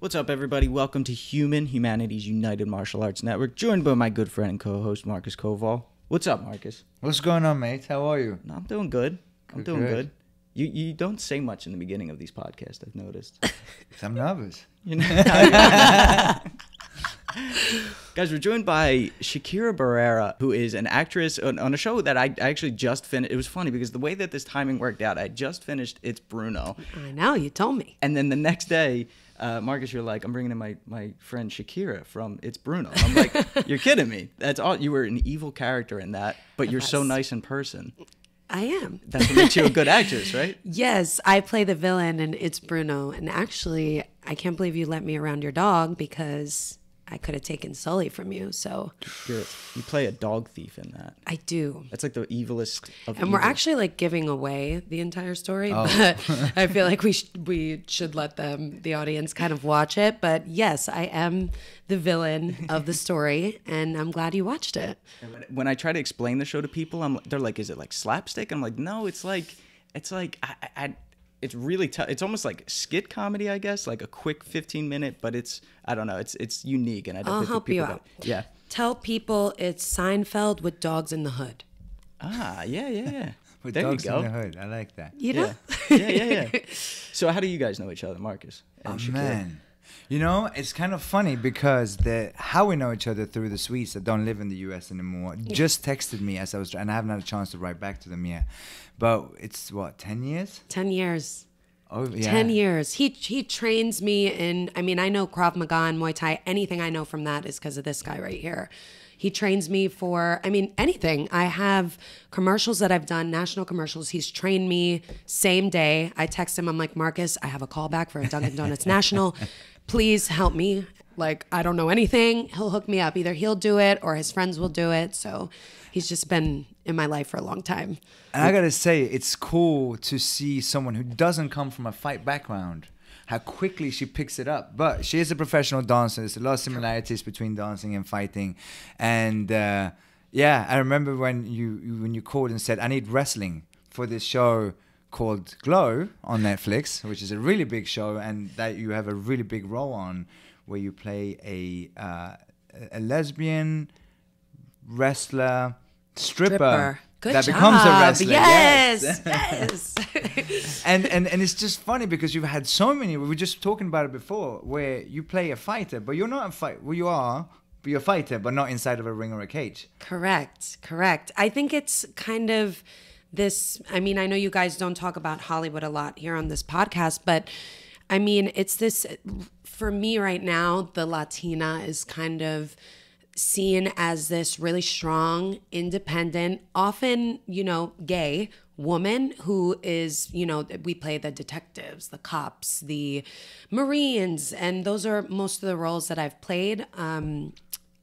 What's up, everybody? Welcome to Humanities United Martial Arts Network, joined by my good friend and co-host, Marcus Koval. What's up, Marcus? What's going on, mate? How are you? No, I'm doing good. I'm doing good. You don't say much in the beginning of these podcasts, I've noticed. I'm nervous. You know? Guys, we're joined by Shakira Barrera, who is an actress on a show that I actually just finished. It was funny because the way that this timing worked out, I just finished It's Bruno. I know, you told me. And then the next day, Marcus, you're like, I'm bringing in my friend Shakira from It's Bruno. I'm like, you're kidding me. That's all. You were an evil character in that, but you're so nice in person. I am. That's what makes you a good actress, right? Yes, I play the villain in It's Bruno. And actually, I can't believe you let me around your dog because I could have taken Sully from you. So You play a dog thief in that. I do. That's like the evilest of evil. And we're actually like giving away the entire story, Oh. but I feel like we should let the audience kind of watch it. But yes, I am the villain of the story, and I'm glad you watched it. When I try to explain the show to people, they're like, "Is it like slapstick?" I'm like, "No, it's like it's really tough. It's almost like skit comedy, I guess, like a quick 15-minute, but I don't know, it's unique, and I don't I'll think help people you out. Yeah. Tell people it's Seinfeld with dogs in the hood. Ah, yeah. With There you dogs go. in the hood. I like that. You know? Yeah. So how do you guys know each other, Marcus and Oh, Shakira? man. You know, it's kind of funny because how we know each other through the Swedes that don't live in the U.S. anymore just texted me as I was, and I haven't had a chance to write back to them yet. But it's, 10 years? 10 years. Oh, yeah. 10 years. He trains me in, I know Krav Maga and Muay Thai. Anything I know from that is because of this guy right here. He trains me for, anything. I have commercials that I've done, national commercials. He's trained me same day. I text him. I'm like, Marcus, I have a call back for a Dunkin' Donuts National. Please help me. Like, I don't know anything. He'll hook me up. Either he'll do it or his friends will do it. So he's just been in my life for a long time. And I got to say, it's cool to see someone who doesn't come from a fight background, how quickly she picks it up. But she is a professional dancer. There's a lot of similarities between dancing and fighting. And I remember when you called and said, I need wrestling for this show called Glow on Netflix, which is a really big show, and that you have a really big role on, where you play a lesbian wrestler stripper. Good that job. becomes a wrestler. Yes. and it's just funny because you've had so many. We were just talking about it before, where you play a fighter, but you're not a fight. Well, you are, but you're a fighter, but not inside of a ring or a cage. Correct. I think it's kind of this. I know you guys don't talk about Hollywood a lot here on this podcast, but it's this. For me right now, the Latina is kind of seen as this really strong, independent, often, gay woman who is, we play the detectives, the cops, the Marines, and those are most of the roles that I've played.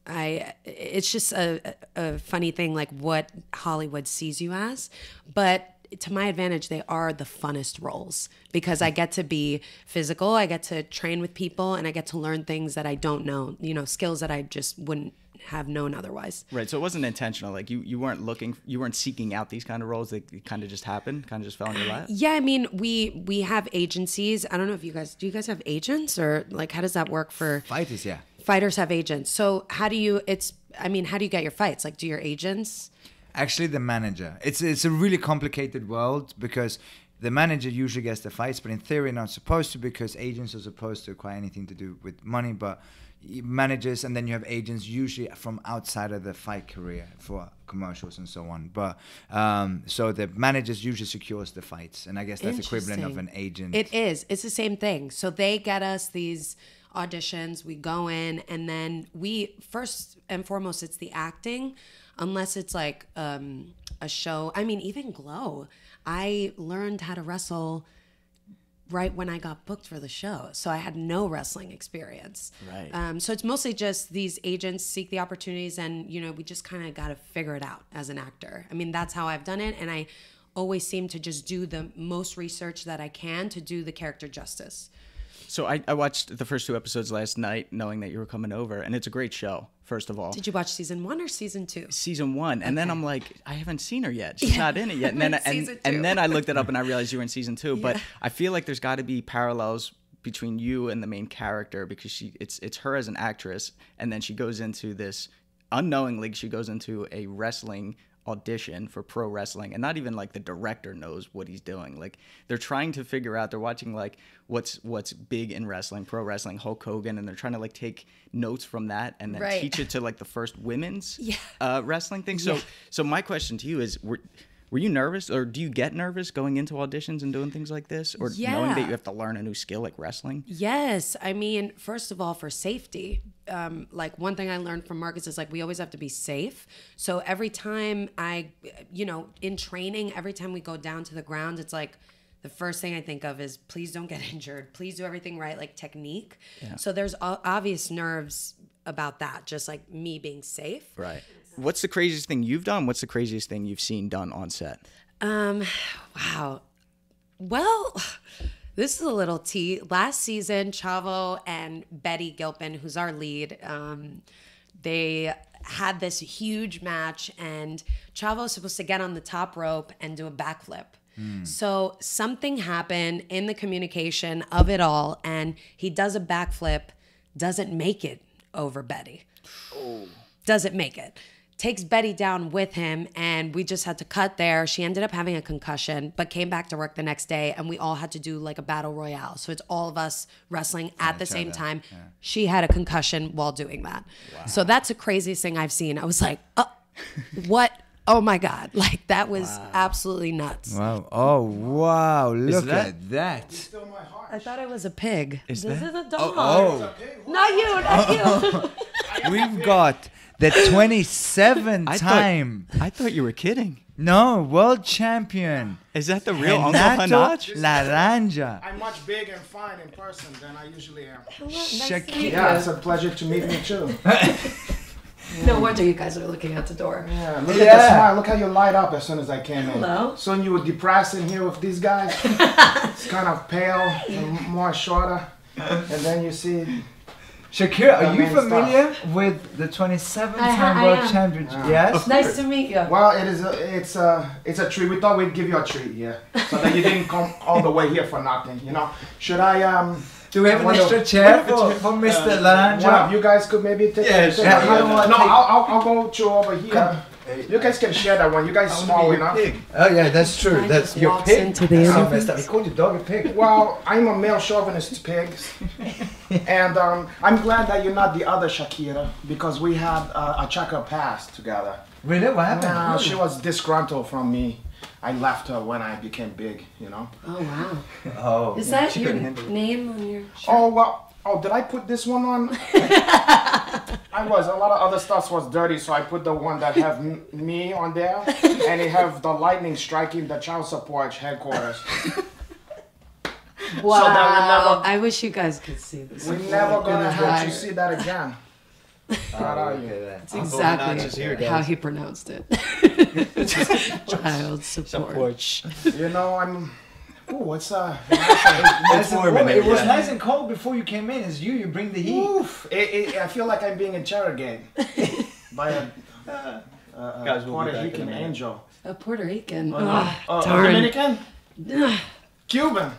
It's just a funny thing, like what Hollywood sees you as, but to my advantage, they are the funnest roles because I get to be physical, I get to train with people, and I get to learn things that I don't know, skills that I just wouldn't have known otherwise. Right, so it wasn't intentional. Like you weren't seeking out these kind of roles. They kind of just happened, kind of just fell in your lap. Yeah, we have agencies. I don't know if do you guys have agents, or like how does that work for Fighters? Yeah. Fighters have agents. So how do you get your fights? Like, do your agents? Actually, the manager. It's a really complicated world because the manager usually gets the fights, but in theory not supposed to, because agents are supposed to acquire anything to do with money. But managers, and then you have agents usually from outside of the fight career for commercials and so on. But so the managers usually secures the fights, and I guess that's equivalent of an agent. It is. It's the same thing. So they get us these auditions, we go in, and then we first and foremost, it's the acting. Unless it's like a show. Even Glow, I learned how to wrestle right when I got booked for the show. So I had no wrestling experience. Right. So it's mostly just these agents seek the opportunities, and, we just kind of got to figure it out as an actor. That's how I've done it. And I always seem to just do the most research that I can to do the character justice. So I watched the first 2 episodes last night, knowing that you were coming over, and it's a great show. First of all, did you watch season 1 or season 2? Season 1, and then I'm like, I haven't seen her yet. She's not in it yet. And then Season 2. and then I looked it up and I realized you were in season 2. Yeah. But I feel like there's got to be parallels between you and the main character, because it's her as an actress, and then she goes into this unknowingly. She goes into a wrestling audition for pro wrestling, and not even like the director knows what he's doing. Like they're trying to figure out, they're watching like what's big in wrestling, pro wrestling, Hulk Hogan, and they're trying to like take notes from that and then teach it to like the first women's wrestling thing. So my question to you is, were you nervous, or do you get nervous going into auditions and doing things like this, or knowing that you have to learn a new skill like wrestling? Yes. I mean, first of all, for safety, like one thing I learned from Marcus is like we always have to be safe. So every time in training, every time we go down to the ground, it's like the first thing I think of is please don't get injured. Please do everything right, like technique. Yeah. So there's obvious nerves about that, just like me being safe. Right. What's the craziest thing you've done? What's the craziest thing you've seen done on set? Wow. Well, this is a little tea. Last season, Chavo and Betty Gilpin, who's our lead, they had this huge match, and Chavo was supposed to get on the top rope and do a backflip. So something happened in the communication of it all, and he does a backflip, doesn't make it over Betty. Doesn't make it. Takes Betty down with him, and we just had to cut there. She ended up having a concussion, but came back to work the next day, and we all had to do like a battle royale. So it's all of us wrestling at the same time. Yeah. She had a concussion while doing that. Wow. So that's the craziest thing I've seen. I was like, what? Oh my God. Like that was absolutely nuts. Wow. Oh, wow. Look at that. I thought I was a pig. This is a dog. Oh. Not you. We've got the 27th time. I thought you were kidding. No, world champion. Is that the real Uncle Hanach? Laranja. I'm much big and fine in person than I usually am. Hello, nice Shakira. Yeah, it's a pleasure to meet you too. No wonder you guys are looking out the door. Yeah, look at the smile. Look how you light up as soon as I came in. Hello. Soon you were depressed in here with these guys. It's kind of pale and more shorter. And then you see... Shakira, are you familiar with the 27th-time world championship? Yeah. Yes. Nice to meet you. Well, it's a treat. We thought we'd give you a treat here, so that you didn't come all the way here for nothing. You know? Should I Do we have an extra chair for Mr. Laranja? One of you guys could maybe take a chair. I'll go to over here. Come. You guys can share that one. You guys small enough. Oh yeah, that's true. That's your pig. Into the interview. He called your dog a pig. Well, I'm a male chauvinist pig, and I'm glad that you're not the other Shakira, because we had a checker past together. Really? What happened? She was disgruntled from me. I left her when I became big, you know. Oh wow. Oh. Is that your name on your shirt? Oh well. Oh, did I put this one on? I was. A lot of other stuff was dirty, so I put the one that have me on there, and it have the lightning striking the child support headquarters. Wow. So that I wish you guys could see this. we're never gonna have to see that again. That's exactly how he pronounced it. Child support. You know, ooh, it's It's warm in there. It was nice and cold before you came in. It's you bring the heat. Oof. I feel like I'm being interrogated by a Puerto Rican angel. A Puerto Rican. Dominican? Cuban?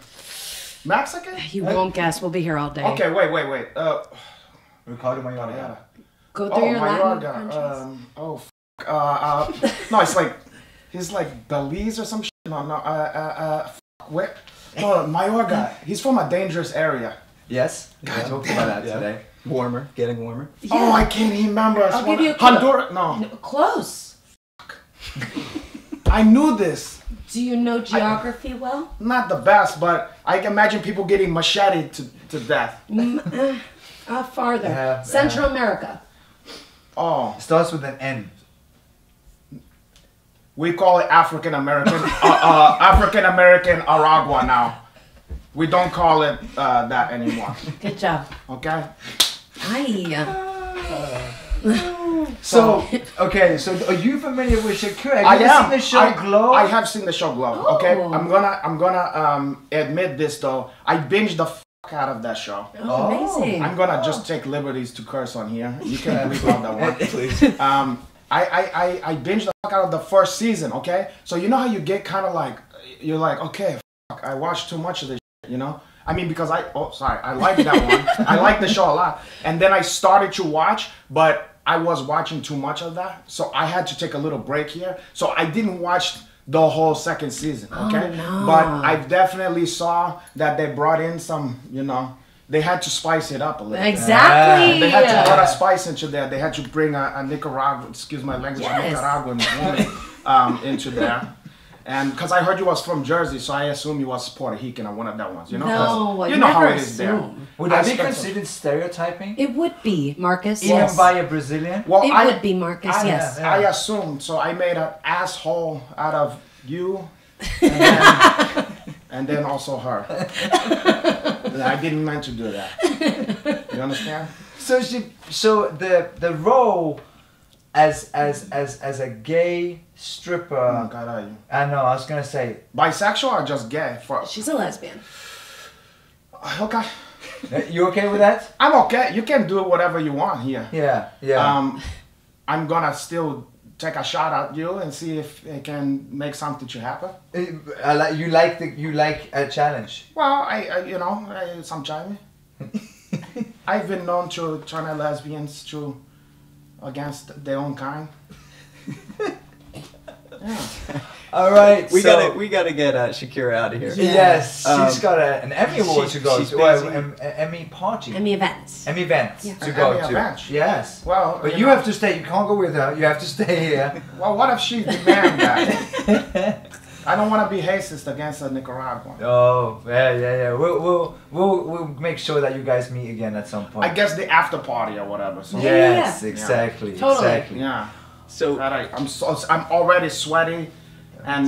Mexican? You won't guess. We'll be here all day. Okay, wait. Ricardo Mayorga. Go through your Latin countries. No, it's like, he's like Belize or some shit. Where? No, Mayorga. He's from a dangerous area. Yes. We talked about that today. Warmer, getting warmer. Yeah. Oh, I can't remember. I'll give you a Honduras. No. Close. I knew this. Do you know geography well? Not the best, but I can imagine people getting macheted to death. Farther. Central America. Oh. It starts with an N. We call it African American, African American Aragua now. We don't call it that anymore. Good job. Okay. Hi. So, okay, so are you familiar with Shakira? I Have you am. seen the show Glow? I have seen the show Glow. Okay, Oh. I'm gonna admit this though. I binged the out of that show. Oh, amazing. I'm gonna just take liberties to curse on here. You can bleep out that one. Please. I binged the fuck out of the first season, okay? So you know how you get kind of like, you're like, okay, fuck, I watched too much of this shit, you know? I mean, because I like that one. I like the show a lot. And then I started to watch, but I was watching too much of that. So I had to take a little break here. So I didn't watch the whole second season, okay? no. But I definitely saw that they brought in some, you know, they had to spice it up a little bit. Exactly. They had to put a spice into there. They had to bring a Nicaraguan, excuse my language, a Yes. Nicaraguan woman into there. And because I heard you was from Jersey, so I assume you was Puerto Rican or one of that ones, you know? 'Cause No, you I know how never it is there. assume. Would that be Aspects of- considered stereotyping? It would be, Marcus. Even Yes. by a Brazilian? Well, It would be, Marcus, yes. I assumed, so I made an asshole out of you, and then also her. I didn't mean to do that. You understand? So the role as a gay stripper. Caralho. I know. I was gonna say. Bisexual or just gay? She's a lesbian. Okay. You okay with that? I'm okay. You can do whatever you want here. Yeah. I'm gonna still take a shot at you and see if it can make something to happen. You like a challenge. Well, I sometimes I've been known to turn lesbians to against their own kind. Yeah. All right. We so, gotta get Shakira out of here. Yes, she's got an Emmy award to go she's to. busy. An Emmy party. Emmy events. Emmy events Yeah. to go Emmy to. events. Yes. Well, But you have to stay. You can't go with her. You have to stay here. Well, what if she demand that? I don't want to be racist against a Nicaraguan. Oh, yeah. We'll make sure that you guys meet again at some point. I guess the after party or whatever. So Yes, Yeah. exactly. Totally. Exactly. yeah. So I'm already sweaty,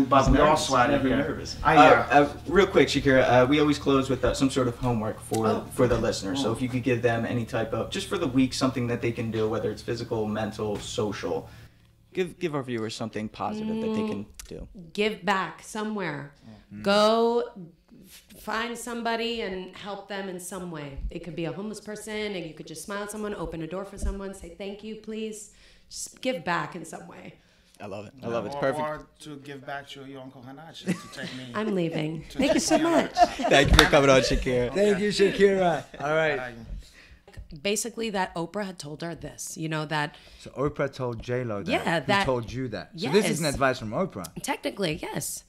but we all sweaty never here. nervous. Yeah. Real quick, Shakira, we always close with some sort of homework for the listeners. So if you could give them any type of, just for the week, something that they can do, whether it's physical, mental, social, give our viewers something positive that they can do. Give back somewhere. Go find somebody and help them in some way. It could be a homeless person, and you could just smile at someone, open a door for someone, say thank you, please. Just give back in some way. I love it. I love it. It's perfect. Or to give back to your Uncle Hanachi to take me. I'm leaving. Thank you so much. Thank you for coming on, Shakira. Thank you, Shakira. All right. Basically, that Oprah had told her this, that So Oprah told J-Lo that. Yeah, Who that- told you that? So this is an Yes. advice from Oprah. technically, yes.